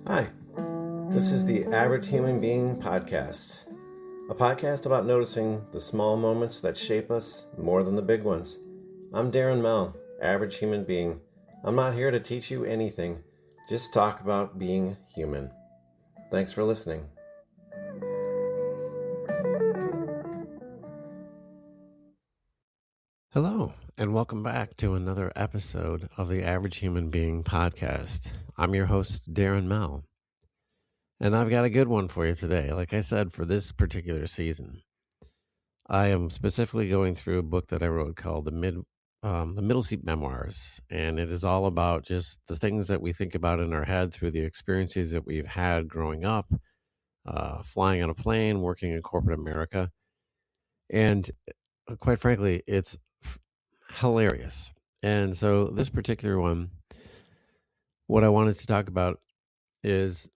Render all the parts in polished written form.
Hi, this is the Average Human Being podcast, a podcast about noticing the small moments that shape us more than the big ones. I'm Darren Mell, Average Human Being. I'm not here to teach you anything, just talk about being human. Thanks for listening. Hello, and welcome back to another episode of the Average Human Being podcast. I'm your host, Darren Mell. And I've got a good one for you today. Like I said, for this particular season, I am specifically going through a book that I wrote called the Middle Seat Memoirs. And it is all about just the things that we think about in our head through the experiences that we've had growing up, flying on a plane, working in corporate America. And quite frankly, it's hilarious. And so this particular one, what I wanted to talk about is,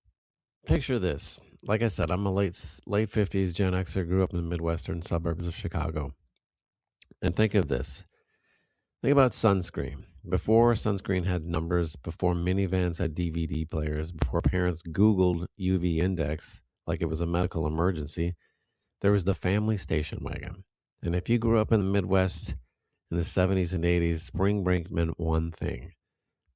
picture this. Like I said, I'm a late 50s Gen Xer, grew up in the Midwestern suburbs of Chicago. And think of this. Think about sunscreen. Before sunscreen had numbers, before minivans had DVD players, before parents Googled UV index like it was a medical emergency, there was the family station wagon. And if you grew up in the Midwest in the 70s and 80s, spring break meant one thing.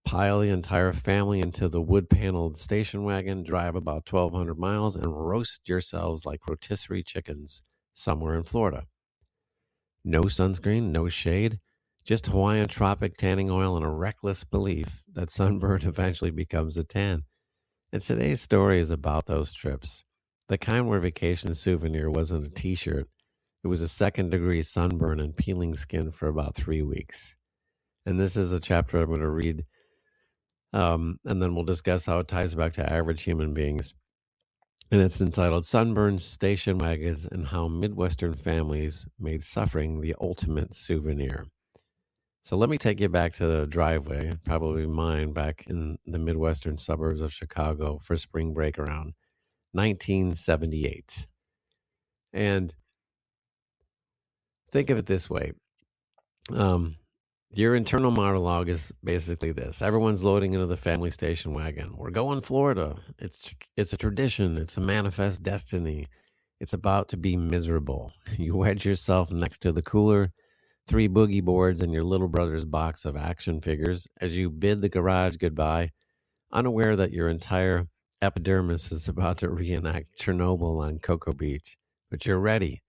Pile the entire family into the wood-paneled station wagon, drive about 1,200 miles, and roast yourselves like rotisserie chickens somewhere in Florida. No sunscreen, no shade, just Hawaiian tropic tanning oil and a reckless belief that sunburn eventually becomes a tan. And today's story is about those trips. The kind where vacation souvenir wasn't a t-shirt. It was a second-degree sunburn and peeling skin for about 3 weeks. And this is a chapter I'm going to read. And then we'll discuss how it ties back to average human beings. And it's entitled Sunburns, Station Wagons, and How Midwestern Families Made Suffering the Ultimate Souvenir. So let me take you back to the driveway, probably mine, back in the Midwestern suburbs of Chicago for spring break around 1978. And think of it this way. Your internal monologue is basically this. Everyone's loading into the family station wagon. We're going Florida. It's a tradition. It's a manifest destiny. It's about to be miserable. You wedge yourself next to the cooler, 3 boogie boards, and your little brother's box of action figures as you bid the garage goodbye, unaware that your entire epidermis is about to reenact Chernobyl on Cocoa Beach. But you're ready.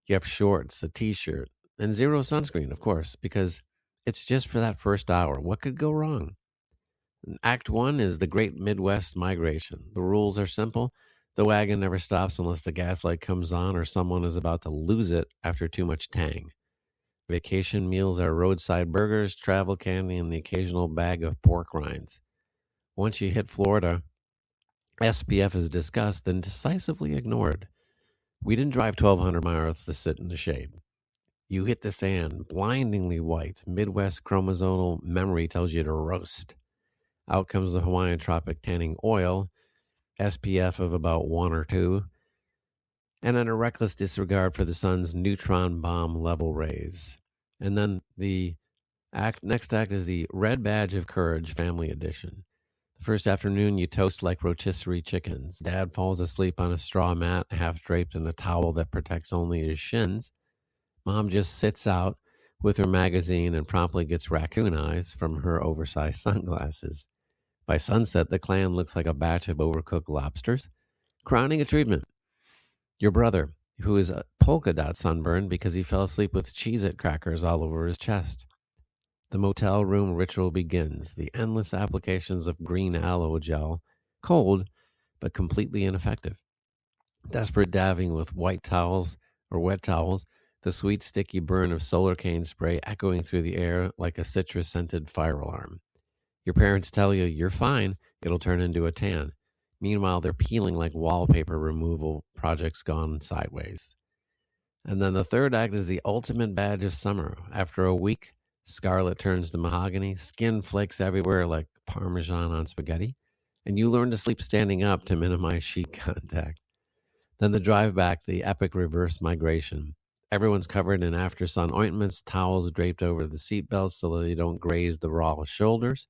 You have shorts, a t-shirt, and zero sunscreen, of course, because it's just for that first hour. What could go wrong? Act 1 is the Great Midwest Migration. The rules are simple. The wagon never stops unless the gas light comes on or someone is about to lose it after too much tang. Vacation meals are roadside burgers, travel candy, and the occasional bag of pork rinds. Once you hit Florida, SPF is discussed and decisively ignored. We didn't drive 1,200 miles to sit in the shade. You hit the sand, blindingly white. Midwest chromosomal memory tells you to roast. Out comes the Hawaiian tropic tanning oil, SPF of about 1 or 2, and then a reckless disregard for the sun's neutron bomb level rays. And then the next act is the Red Badge of Courage Family Edition. The first afternoon, you toast like rotisserie chickens. Dad falls asleep on a straw mat, half draped in a towel that protects only his shins. Mom just sits out with her magazine and promptly gets raccoon eyes from her oversized sunglasses. By sunset, the clan looks like a batch of overcooked lobsters. Crowning achievement. Your brother, who is a polka dot sunburned because he fell asleep with Cheez-It crackers all over his chest. The motel room ritual begins. The endless applications of green aloe gel, cold but completely ineffective. Desperate dabbing with white towels or wet towels. The sweet, sticky burn of Solarcaine spray echoing through the air like a citrus-scented fire alarm. Your parents tell you you're fine, it'll turn into a tan. Meanwhile, they're peeling like wallpaper removal projects gone sideways. And then the third act is the ultimate badge of summer. After a week, scarlet turns to mahogany, skin flakes everywhere like Parmesan on spaghetti, and you learn to sleep standing up to minimize sheet contact. Then the drive back, the epic reverse migration. Everyone's covered in after-sun ointments, towels draped over the seatbelts so that they don't graze the raw shoulders.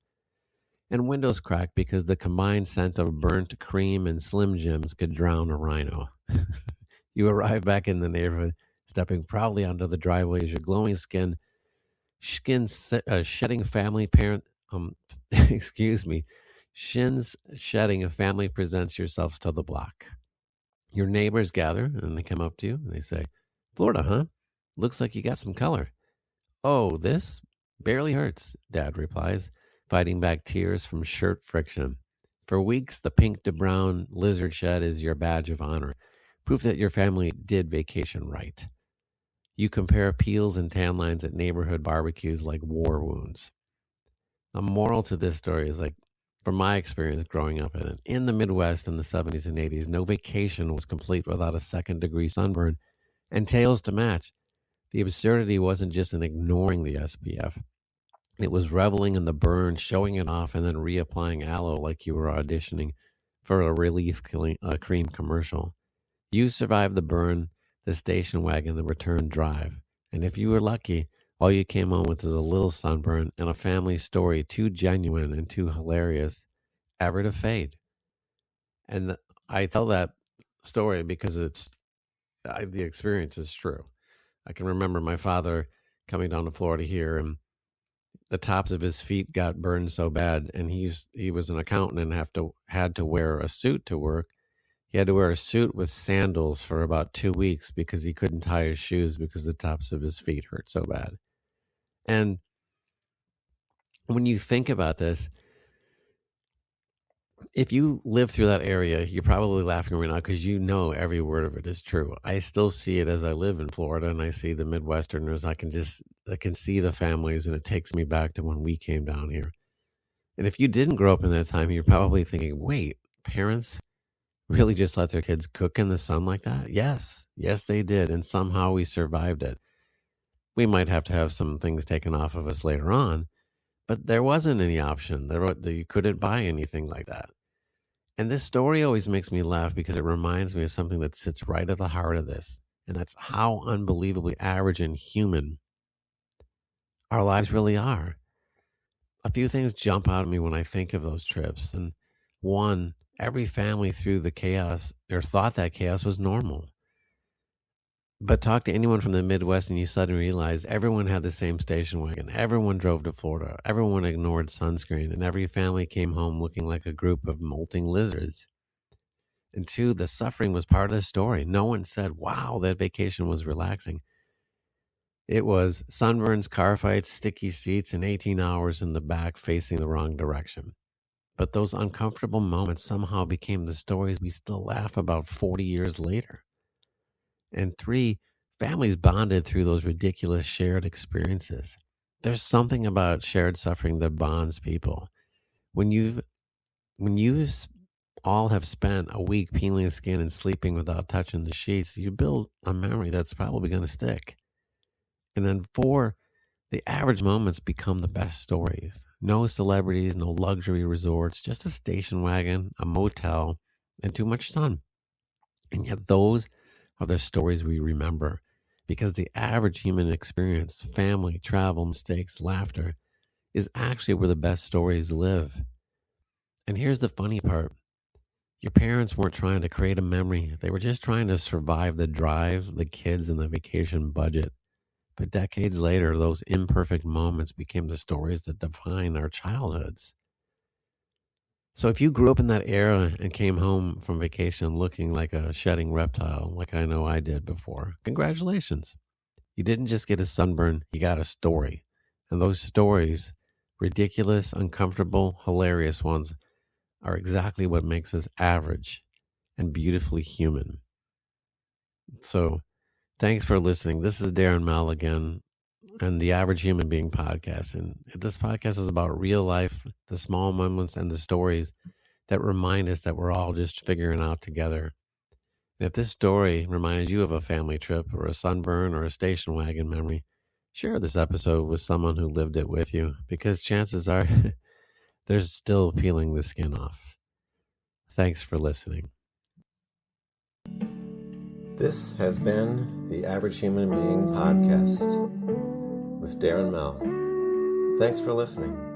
and windows cracked because the combined scent of burnt cream and Slim Jims could drown a rhino. You arrive back in the neighborhood, stepping proudly onto the driveway as your glowing shedding family parent, excuse me, shins shedding a family presents yourselves to the block. Your neighbors gather and they come up to you and they say, "Florida, huh? Looks like you got some color." "Oh, this barely hurts," Dad replies, fighting back tears from shirt friction. For weeks, the pink to brown lizard shed is your badge of honor, proof that your family did vacation right. You compare peels and tan lines at neighborhood barbecues like war wounds. The moral to this story is like, from my experience growing up in the Midwest in the 70s and 80s, no vacation was complete without a second-degree sunburn and tails to match. The absurdity wasn't just in ignoring the SPF. It was reveling in the burn, showing it off, and then reapplying aloe like you were auditioning for a relief cream commercial. You survived the burn, the station wagon, the return drive. And if you were lucky, all you came home with was a little sunburn and a family story too genuine and too hilarious ever to fade. And I tell that story because the experience is true. I can remember my father coming down to Florida here, and the tops of his feet got burned so bad, and he was an accountant and had to wear a suit to work. He had to wear a suit with sandals for about 2 weeks because he couldn't tie his shoes because the tops of his feet hurt so bad. And when you think about this, if you live through that area, you're probably laughing right now because you know every word of it is true. I still see it as I live in Florida and I see the Midwesterners. I can see the families, and it takes me back to when we came down here. And if you didn't grow up in that time, you're probably thinking, wait, parents really just let their kids cook in the sun like that? Yes, they did. And somehow we survived it. We might have to have some things taken off of us later on, but there wasn't any option. You couldn't buy anything like that. And this story always makes me laugh because it reminds me of something that sits right at the heart of this. And that's how unbelievably average and human our lives really are. A few things jump out at me when I think of those trips. And one, every family through the chaos or thought that chaos was normal. But talk to anyone from the Midwest and you suddenly realize everyone had the same station wagon. Everyone drove to Florida. Everyone ignored sunscreen. And every family came home looking like a group of molting lizards. And two, the suffering was part of the story. No one said, wow, that vacation was relaxing. It was sunburns, car fights, sticky seats, and 18 hours in the back facing the wrong direction. But those uncomfortable moments somehow became the stories we still laugh about 40 years later. And three, families bonded through those ridiculous shared experiences. There's something about shared suffering that bonds people. When you all have spent a week peeling the skin and sleeping without touching the sheets, you build a memory that's probably going to stick. And then four, the average moments become the best stories. No celebrities, no luxury resorts, just a station wagon, a motel, and too much sun. And yet those are the stories we remember because the average human experience, family, travel, mistakes, laughter, is actually where the best stories live. And here's the funny part. Your parents weren't trying to create a memory. They were just trying to survive the drive, the kids, and the vacation budget. But decades later, those imperfect moments became the stories that define our childhoods. So if you grew up in that era and came home from vacation looking like a shedding reptile, like I know I did before, congratulations. You didn't just get a sunburn, you got a story. And those stories, ridiculous, uncomfortable, hilarious ones, are exactly what makes us average and beautifully human. So thanks for listening. This is Darren Mell again, and the Average Human Being podcast. And this podcast is about real life, the small moments and the stories that remind us that we're all just figuring out together. And if this story reminds you of a family trip or a sunburn or a station wagon memory, share this episode with someone who lived it with you, because chances are they're still peeling the skin off. Thanks for listening. This has been the Average Human Being podcast with Darren Mell. Thanks for listening.